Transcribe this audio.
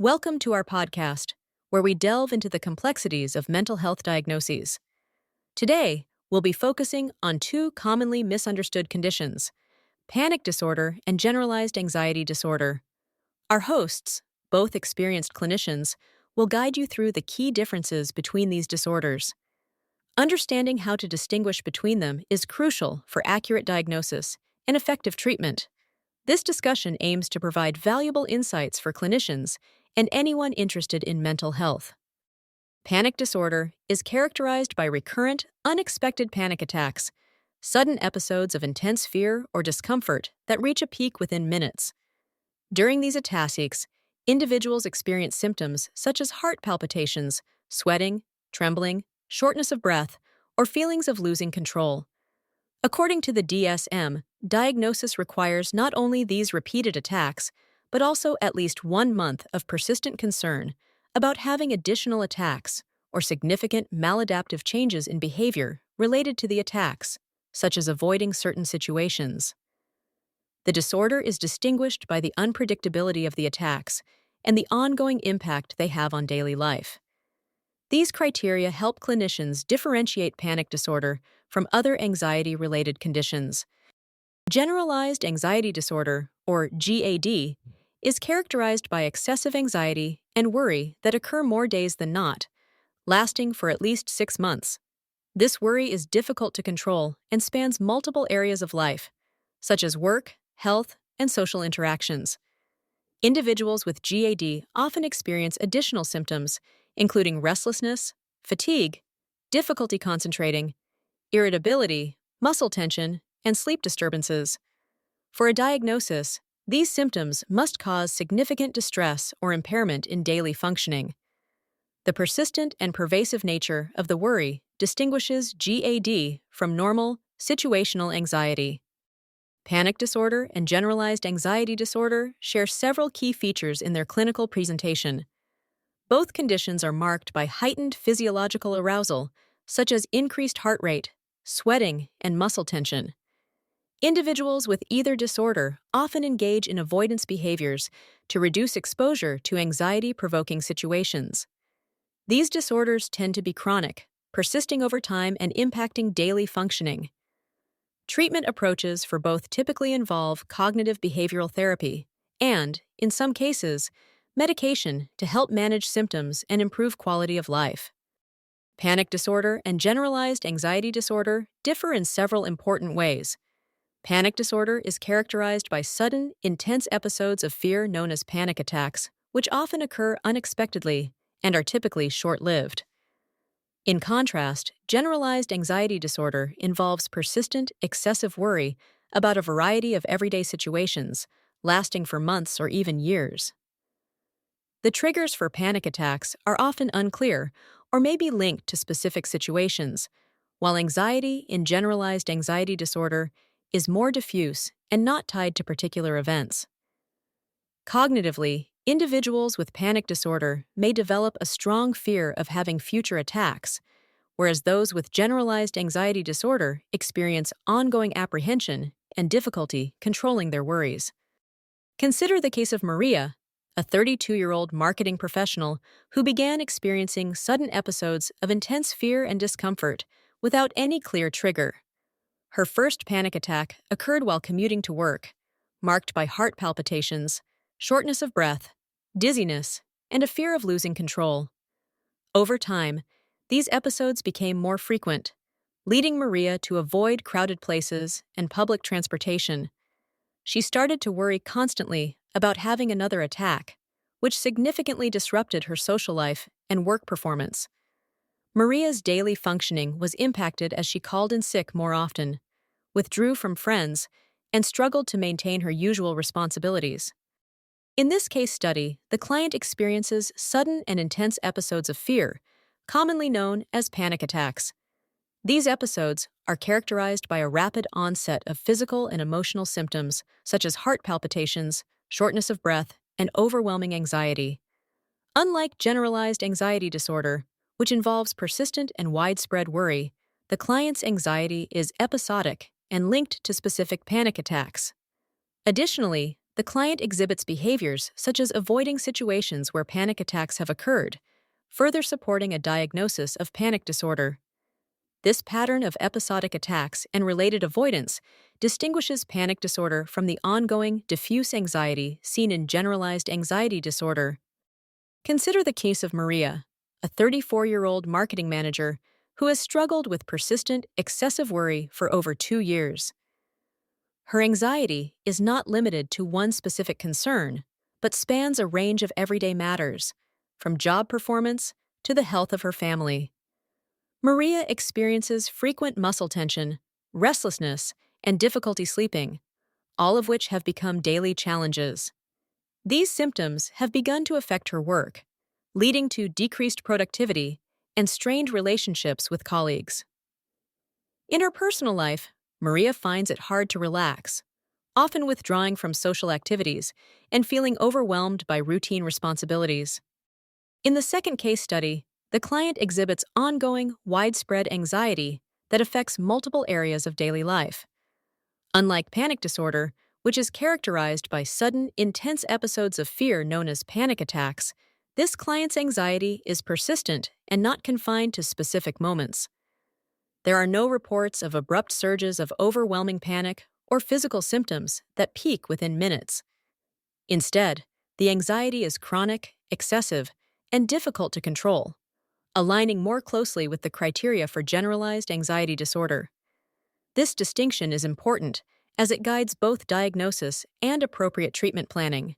Welcome to our podcast, where we delve into the complexities of mental health diagnoses. Today, we'll be focusing on two commonly misunderstood conditions: panic disorder and generalized anxiety disorder. Our hosts, both experienced clinicians, will guide you through the key differences between these disorders. Understanding how to distinguish between them is crucial for accurate diagnosis and effective treatment. This discussion aims to provide valuable insights for clinicians and anyone interested in mental health. Panic disorder is characterized by recurrent, unexpected panic attacks, sudden episodes of intense fear or discomfort that reach a peak within minutes. During these attacks, individuals experience symptoms such as heart palpitations, sweating, trembling, shortness of breath, or feelings of losing control. According to the DSM, diagnosis requires not only these repeated attacks, but also at least 1 month of persistent concern about having additional attacks or significant maladaptive changes in behavior related to the attacks, such as avoiding certain situations. The disorder is distinguished by the unpredictability of the attacks and the ongoing impact they have on daily life. These criteria help clinicians differentiate panic disorder from other anxiety-related conditions. Generalized anxiety disorder, or GAD, is characterized by excessive anxiety and worry that occur more days than not, lasting for at least 6 months. This worry is difficult to control and spans multiple areas of life, such as work, health, and social interactions. Individuals with GAD often experience additional symptoms, including restlessness, fatigue, difficulty concentrating, irritability, muscle tension, and sleep disturbances. For a diagnosis, these symptoms must cause significant distress or impairment in daily functioning. The persistent and pervasive nature of the worry distinguishes GAD from normal, situational anxiety. Panic disorder and generalized anxiety disorder share several key features in their clinical presentation. Both conditions are marked by heightened physiological arousal, such as increased heart rate, sweating, and muscle tension. Individuals with either disorder often engage in avoidance behaviors to reduce exposure to anxiety-provoking situations. These disorders tend to be chronic, persisting over time and impacting daily functioning. Treatment approaches for both typically involve cognitive behavioral therapy and, in some cases, medication to help manage symptoms and improve quality of life. Panic disorder and generalized anxiety disorder differ in several important ways. Panic disorder is characterized by sudden, intense episodes of fear known as panic attacks, which often occur unexpectedly and are typically short-lived. In contrast, generalized anxiety disorder involves persistent, excessive worry about a variety of everyday situations, lasting for months or even years. The triggers for panic attacks are often unclear or may be linked to specific situations, while anxiety in generalized anxiety disorder is more diffuse and not tied to particular events. Cognitively, individuals with panic disorder may develop a strong fear of having future attacks, whereas those with generalized anxiety disorder experience ongoing apprehension and difficulty controlling their worries. Consider the case of Maria, a 32-year-old marketing professional who began experiencing sudden episodes of intense fear and discomfort without any clear trigger. Her first panic attack occurred while commuting to work, marked by heart palpitations, shortness of breath, dizziness, and a fear of losing control. Over time, these episodes became more frequent, leading Maria to avoid crowded places and public transportation. She started to worry constantly about having another attack, which significantly disrupted her social life and work performance. Maria's daily functioning was impacted as she called in sick more often, withdrew from friends, and struggled to maintain her usual responsibilities. In this case study, the client experiences sudden and intense episodes of fear, commonly known as panic attacks. These episodes are characterized by a rapid onset of physical and emotional symptoms such as heart palpitations, shortness of breath, and overwhelming anxiety. Unlike generalized anxiety disorder, which involves persistent and widespread worry, the client's anxiety is episodic and linked to specific panic attacks. Additionally, the client exhibits behaviors such as avoiding situations where panic attacks have occurred, further supporting a diagnosis of panic disorder. This pattern of episodic attacks and related avoidance distinguishes panic disorder from the ongoing diffuse anxiety seen in generalized anxiety disorder. Consider the case of Maria, a 34-year-old marketing manager who has struggled with persistent, excessive worry for over 2 years. Her anxiety is not limited to one specific concern, but spans a range of everyday matters, from job performance to the health of her family. Maria experiences frequent muscle tension, restlessness, and difficulty sleeping, all of which have become daily challenges. These symptoms have begun to affect her work, leading to decreased productivity and strained relationships with colleagues. In her personal life, Maria finds it hard to relax, often withdrawing from social activities and feeling overwhelmed by routine responsibilities. In the second case study, the client exhibits ongoing, widespread anxiety that affects multiple areas of daily life. Unlike panic disorder, which is characterized by sudden, intense episodes of fear known as panic attacks, this client's anxiety is persistent and not confined to specific moments. There are no reports of abrupt surges of overwhelming panic or physical symptoms that peak within minutes. Instead, the anxiety is chronic, excessive, and difficult to control, aligning more closely with the criteria for generalized anxiety disorder. This distinction is important as it guides both diagnosis and appropriate treatment planning.